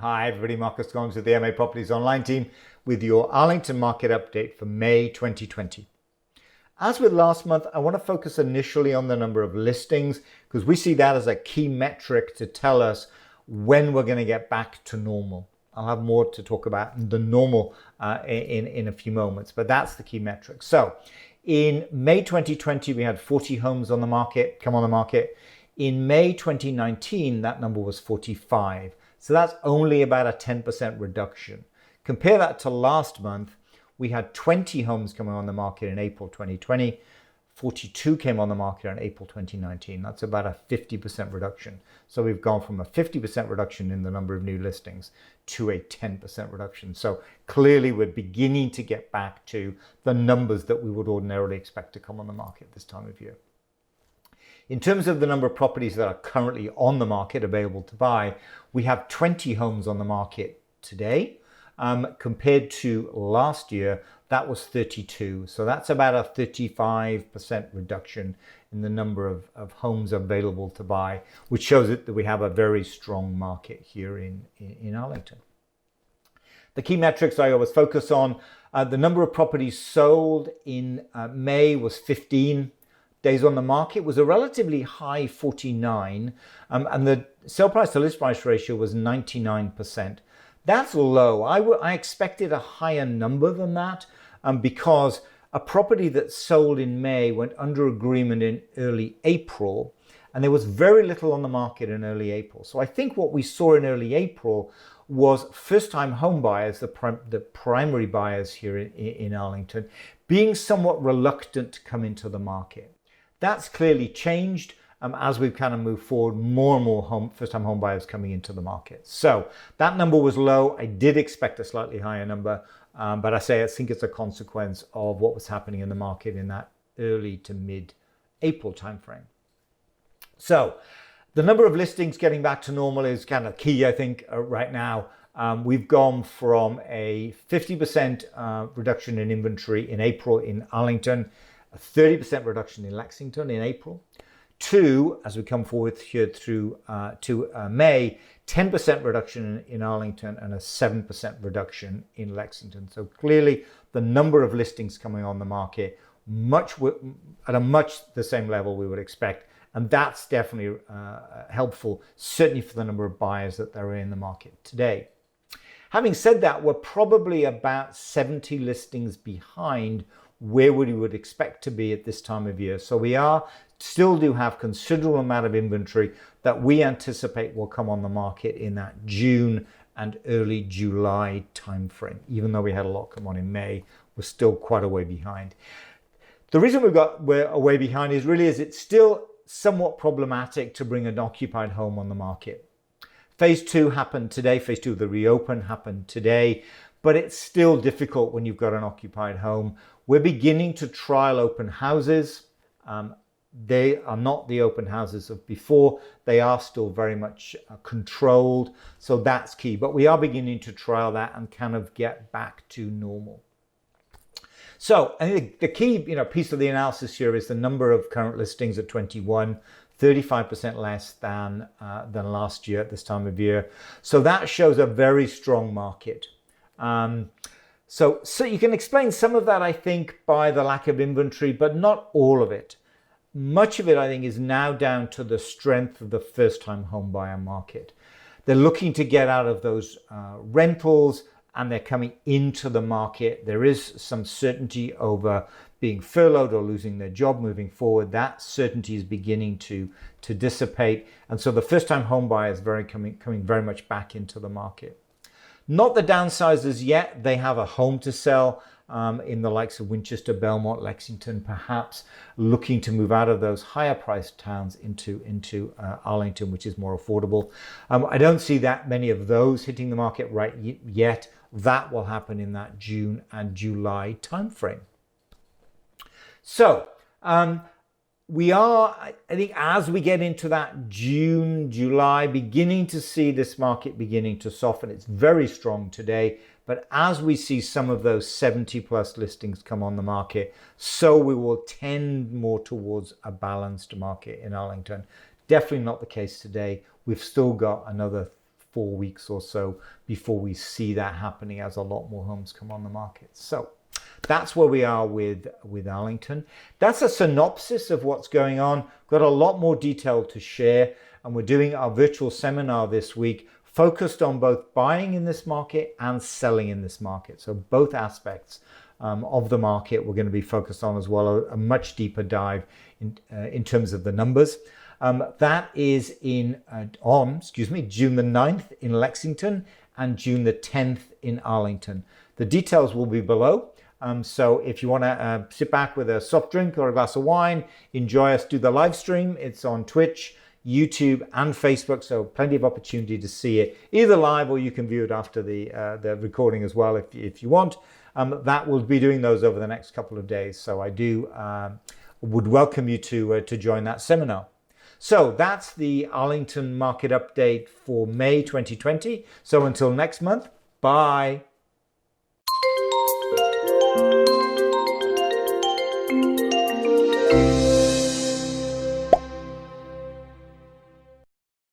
Hi everybody, Marcus Collins with the MA Properties Online team with your Arlington market update for May 2020. As with last month, I want to focus initially on the number of listings because we see that as a key metric to tell us when we're going to get back to normal. I'll have more to talk about the normal in a few moments, but that's the key metric. So in May 2020, we had 40 homes on the market, come on the market. In May 2019, that number was 45. So that's only about a 10% reduction. Compare that to last month, we had 20 homes coming on the market in April 2020. 42 came on the market in April 2019. That's about a 50% reduction. So we've gone from a 50% reduction in the number of new listings to a 10% reduction. So clearly we're beginning to get back to the numbers that we would ordinarily expect to come on the market this time of year. In terms of the number of properties that are currently on the market available to buy, we have 20 homes on the market today. Compared to last year, that was 32. So that's about a 35% reduction in the number of homes available to buy, which shows that we have a very strong market here in Arlington. The key metrics I always focus on, the number of properties sold in May was 15. Days on the market was a relatively high 49, and the sale price to list price ratio was 99%. That's low. I expected a higher number than that because a property that sold in May went under agreement in early April, and there was very little on the market in early April. So I think what we saw in early April was first-time home buyers, the primary buyers here in Arlington, being somewhat reluctant to come into the market. That's clearly changed as we've kind of moved forward, more and more first-time home buyers coming into the market. So that number was low. I did expect a slightly higher number, but I think it's a consequence of what was happening in the market in that early to mid-April timeframe. So the number of listings getting back to normal is kind of key, I think, right now. We've gone from a 50% reduction in inventory in April in Arlington, a 30% reduction in Lexington in April, to, as we come forward here through to May, 10% reduction in Arlington and a 7% reduction in Lexington. So clearly the number of listings coming on the market at a much the same level we would expect. And that's definitely helpful, certainly for the number of buyers that are in the market today. Having said that, we're probably about 70 listings behind where we would expect to be at this time of year. So we still do have considerable amount of inventory that we anticipate will come on the market in that June and early July timeframe. Even though we had a lot come on in May, we're still quite a way behind. The reason we're a way behind is it's still somewhat problematic to bring an occupied home on the market. Phase 2 happened today. Phase 2 of the reopen happened today, but it's still difficult when you've got an occupied home. We're beginning to trial open houses. They are not the open houses of before. They are still very much controlled. So that's key. But we are beginning to trial that and kind of get back to normal. So I think the key piece of the analysis here is the number of current listings at 21, 35% less than last year at this time of year. So that shows a very strong market. So you can explain some of that, I think, by the lack of inventory, but not all of it. Much of it, I think, is now down to the strength of the first-time home buyer market. They're looking to get out of those rentals and they're coming into the market. There is some certainty over being furloughed or losing their job moving forward. That certainty is beginning to dissipate. And so the first-time home buyer is coming very much back into the market. Not the downsizers yet. They have a home to sell in the likes of Winchester, Belmont, Lexington, perhaps looking to move out of those higher priced towns into Arlington, which is more affordable. I don't see that many of those hitting the market right yet. That will happen in that June and July timeframe. So we are, I think, as we get into that June, July, beginning to see this market beginning to soften. It's very strong today, but as we see some of those 70 plus listings come on the market, so we will tend more towards a balanced market in Arlington. Definitely not the case today. We've still got another 4 weeks or so before we see that happening as a lot more homes come on the market. So that's where we are with Arlington. That's a synopsis of what's going on. Got a lot more detail to share, and we're doing our virtual seminar this week focused on both buying in this market and selling in this market. So both aspects of the market we're going to be focused on, as well, a much deeper dive in terms of the numbers. That is on June the 9th in Lexington and June the 10th in Arlington. The details will be below. So if you want to sit back with a soft drink or a glass of wine, enjoy us do the live stream. It's on Twitch, YouTube, and Facebook, so plenty of opportunity to see it either live, or you can view it after the recording as well if you want. That will be doing those over the next couple of days, so I do would welcome you to join that seminar. So that's the Arlington market update for May 2020. So until next month, bye.